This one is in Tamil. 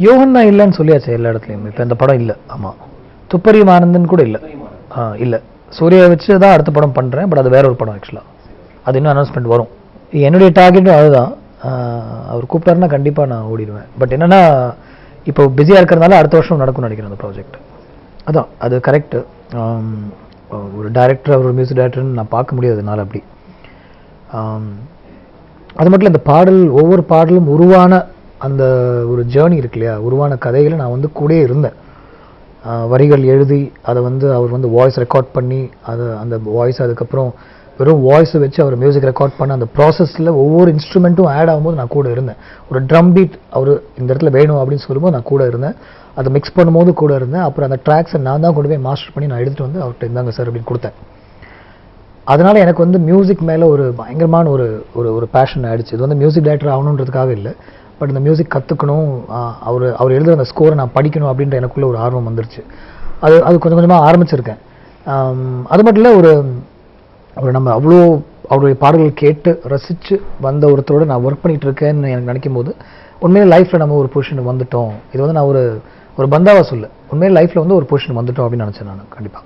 யோகன்னா இல்லைன்னு சொல்லியாச்சு எல்லா இடத்துலையும். இப்போ இந்த படம் இல்லை. ஆமாம், துப்பறியும் ஆனந்தன் கூட இல்லை. இல்லை, சூர்யா வச்சு தான் அடுத்த படம் பண்ணுறேன். பட் அது வேற ஒரு படம் ஆக்சுவலாக. அது இன்னும் அனௌன்ஸ்மெண்ட் வரும். என்னுடைய டார்கெட்டும் அதுதான். அவர் கூப்பிட்டாருன்னா கண்டிப்பாக நான் ஓடிடுவேன். பட் என்னென்னா இப்போ பிஸியாக இருக்கிறதுனால அடுத்த வருஷம் நடக்கும்னு நினைக்கிறேன் அந்த ப்ராஜெக்ட். அதான் அது கரெக்டு. ஒரு டைரக்டர், ஒரு மியூசிக் டைரக்டர்னு நான் பார்க்க முடியாதுனால அப்படி. அது மட்டும் இல்லை, இந்த பாடல் ஒவ்வொரு பாடலும் உருவான அந்த ஒரு ஜேர்னி இருக்கு இல்லையா, உருவான கதைகளை நான் வந்து கூட இருந்தேன். வரிகள் எழுதி அதை வந்து அவர் வந்து வாய்ஸ் ரெக்கார்ட் பண்ணி அதை அந்த வாய்ஸ் அதுக்கப்புறம் வெறும் வாய்ஸை வச்சு அவர் மியூசிக் ரெக்கார்ட் பண்ண அந்த ப்ராசஸில் ஒவ்வொரு இன்ஸ்ட்ருமெண்ட்டும் ஆட் ஆகும்போது நான் கூட இருந்தேன். ஒரு ட்ரம் பீட் அவர் இந்த இடத்துல வேணும் அப்படின்னு சொல்லும்போது நான் கூட இருந்தேன். அதை மிக்ஸ் பண்ணும்போது கூட இருந்தேன். அப்புறம் அந்த ட்ராக்ஸை நான் தான் கொண்டு போய் மாஸ்டர் பண்ணி நான் எடுத்துகிட்டு வந்து அவர்கிட்ட இருந்தாங்க சார் அப்படின்னு கொடுத்தேன். அதனால் எனக்கு வந்து மியூசிக் மேலே ஒரு பயங்கரமான ஒரு ஒரு பேஷன் ஆகிடுச்சு. இது வந்து மியூசிக் டைரக்டர் ஆகணுன்றதுக்காக இல்லை, பட் இந்த மியூசிக் கற்றுக்கணும், அவர் எழுதுகிற அந்த ஸ்கோரை நான் படிக்கணும் அப்படின்ற எனக்குள்ளே ஒரு ஆர்வம் வந்துருச்சு. அது கொஞ்சம் கொஞ்சமாக ஆரம்பிச்சிருக்கேன். அது மட்டும் இல்லை, அவர் நம்ம அவ்வளோ அவருடைய பாடல்கள் கேட்டு ரசித்து வந்த ஒருத்தரோடு நான் ஒர்க் பண்ணிகிட்டு இருக்கேன்னு எனக்கு நினைக்கும் போது உண்மையிலே லைஃப்பில் நம்ம ஒரு பொசிஷனுக்கு வந்துட்டோம். இது வந்து நான் ஒரு பந்தாவாக சொல்ல, உண்மையிலே லைஃப்பில் வந்து ஒரு பொசிஷன் வந்துட்டோம் அப்படின்னு நினச்சேன் நான் கண்டிப்பாக.